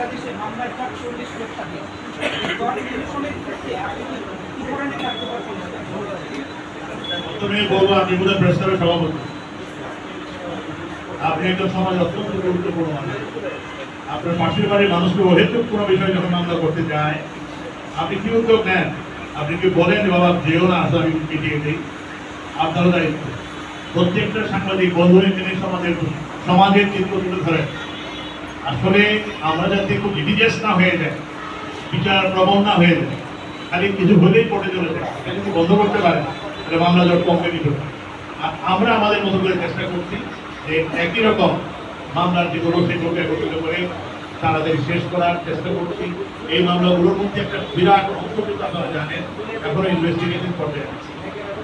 বাংলাদেশে মামলায় ৪৪ গ্রেপ্তার প্রথমে বলবো আপনি বোধহয় প্রেস ক্লাবের সভাপতি, আপনি একজন সমাজ অত্যন্ত গুরুত্বপূর্ণ মানুষ। আপনার পাশের বাড়ির মানুষকে অহেতুক কোনো বিষয় যখন মামলা করতে যায় আপনি কি উদ্যোগ নেন? আপনি কি বলেন বাবা যেও না আসামি পিটিয়ে দিই? আপনারও দায়িত্ব। প্রত্যেকটা সাংবাদিক বন্ধুরে তিনি সমাজের চিত্র তুলে ধরেন। আসলে আমরা যাতে খুব লিটিজিয়াস না হয়ে যায়, বিচার প্রবণ না হয়ে যায়, খালি কিছু হলেই পড়ে চলে যায়, এটা যদি বন্ধ করতে পারে তাহলে মামলা জট কমবে কিছু। আর আমরা আমাদের মতো করে চেষ্টা করছি যে একই রকম মামলার যেগুলো সেগুলোকে একত্রিত করে তাড়াতাড়ি শেষ করার চেষ্টা করছি। এই মামলাগুলোর মধ্যে একটা বিরাট অংশ কিন্তু আপনারা জানেন এখনো ইনভেস্টিগেশন পর্যায়ে আছে।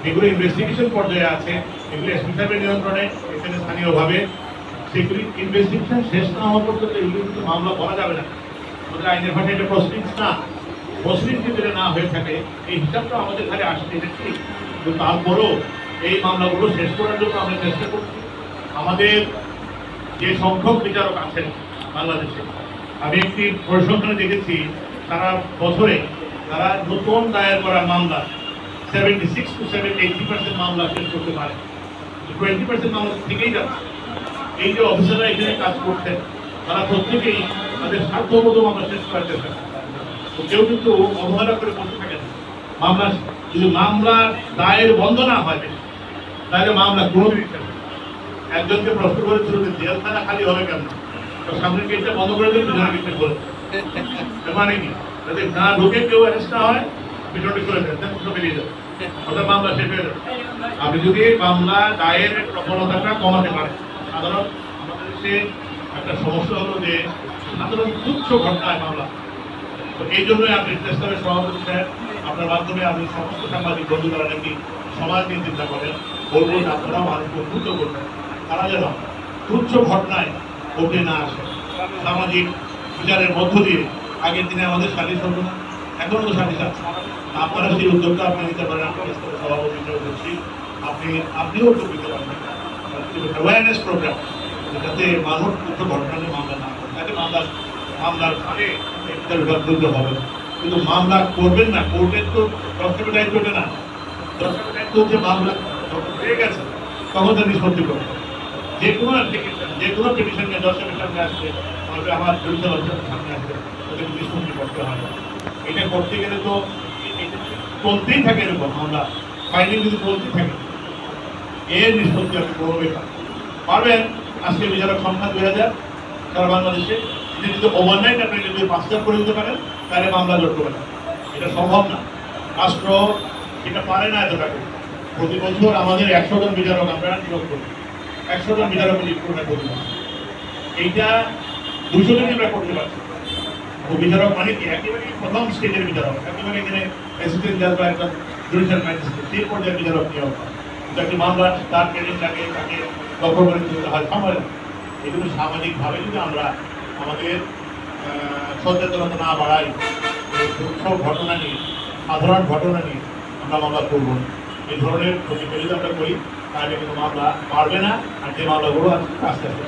এগুলো ইনভেস্টিগেশন পর্যায়ে আছে, এগুলো এসপি সাহেবের নিয়ন্ত্রণে এখানে স্থানীয়ভাবে। সেগুলি ইনভেস্টিগেশন শেষ না হওয়া পর্যন্ত এগুলো কিন্তু মামলা করা যাবে না। আমাদের আইনের ভাষায় এটা প্রসিডিংস না, প্রসিডিংস যদি না হয়ে থাকে এই হিসাবটা আমাদের ধারে আসছে, এটা ঠিক। কিন্তু তারপরও এই মামলাগুলো শেষ করার জন্য আমরা চেষ্টা করছি। আমাদের যে সংখ্যক বিচারক আছেন বাংলাদেশে, আমি একটি পরিসংখ্যানে দেখেছি সারা বছরে তারা নতুন দায়ের করা মামলা 76 to 80% মামলা শেষ করতে পারে। 20% মামলা থেকেই যাচ্ছে। এই যে অফিসাররা এখানে কাজ করতেন তারা প্রত্যেকেই তাদের সাধ্যমতো মামলা শেষ করার চেষ্টা করেন। কেউ কিন্তু অবহেলা করে বসে থাকে না। মামলা যদি মামলা দায়ের বন্ধ না হয় তাহলে মামলা কোনোদিনই শেষ হবে। একজনকে প্রশ্ন করেছিল যে জেলখানা খালি হবে কেন, তো সামনে গেটটা বন্ধ করে দেবে, পিছনে গেটটা বলে মানে কি যাতে না ঢুকে কেউ অ্যারেস্ট না হয়, পিছনে করে দেয় বেরিয়ে যাবে, অর্থাৎ মামলা শেষ হয়ে যাবে। আপনি যদি মামলা দায়ের প্রবণতাটা কমাতে পারেন। সাধারণ আমাদের দেশে একটা সমস্যা হলো যে সাধারণ তুচ্ছ ঘটনায় মামলা, তো এই জন্যই আপনি প্রেসক্লাবের সভাপতি সাহেব আপনার মাধ্যমে আমি সমস্ত সাংবাদিক বন্ধু যারা নাকি সমাজ নিয়ে চিন্তা করেন বলবো যে আপনারাও মানুষকে উদ্বুদ্ধ করবেন তারা যেন তুচ্ছ ঘটনায় কোর্টে না আসে। সামাজিক বিচারের মধ্য দিয়ে আগের দিনে আমাদের সালিশ হতো না, এখনও তো সালিশ আছে। আপনারা সেই উদ্যোগটা আপনি নিতে পারেন। আমি প্রেসক্লাবের সভাপতি হিসেবে বলছি, আপনিও উদ্যোগ নিতে পারেন। অ্যাওয়ারনেস প্রোগ্রাম যাতে মানুষ তুচ্ছ ঘটনা নিয়ে মামলা না করে, তাতে মামলার ফলে বিভাগ হবে। কিন্তু মামলা করবেন না, কোর্টের তো দর্শকের দায়িত্ব ওঠে না। দর্শকের দায়িত্ব হচ্ছে মামলা যখন হয়ে গেছে তখন তার নিষ্পত্তি করবে। যে কোনো অ্যাপ্লিকেশন, যে কোনো পিটিশন নিয়ে দর্শকের সামনে আসবে, তাহলে আমার বিরুদ্ধে দর্শকের সামনে আসবে, ওদের নিষ্পত্তি করতে হয়। এটা করতে গেলে তো চলতেই থাকে এরকম মামলা ফাইলিং যদি চলতেই থাকে, এর নিষ্পত্তি আপনি করবে পারবেন। আজকে বিচারক সংখ্যা 2000 সারা বাংলাদেশে, এটা যদি ওভারনাইট আপনি যদি 5,000 করে দিতে পারেন তাহলে মামলা জট করবে না। এটা সম্ভব না, রাষ্ট্র এটা পারে না এতটাকে। প্রতি বছর আমাদের 100 জন বিচারক আমরা নিয়োগ করি, 100 জন বিচারক নিয়োগ করে প্রতি বছর। এইটা 200 জনই আমরা করতে পারছি। ও বিচারক মানে কি একেবারে প্রথম স্টেজের বিচারক, একেবারে এখানে অ্যাসিস্ট্যান্ট জাজ বা একটা জুডিশিয়াল ম্যাজিস্ট্রেট সেই পর্যায়ের বিচারক নিয়োগ হয়। যাকে মামলা তার ট্রেনিং লাগে, তাকে লক্ষ্য করে তুলতে হয়, সময়। এগুলো সামাজিকভাবে যদি আমরা আমাদের সচেতনতা না বাড়াই, সব ঘটনা নিয়ে, সাধারণ ঘটনা নিয়ে আমরা মামলা করবো না, এই ধরনের প্রতিক্রিয়া আমরা করি, তাহলে কিন্তু মামলা পারবে না। আর যে মামলাগুলো আস্তে আস্তে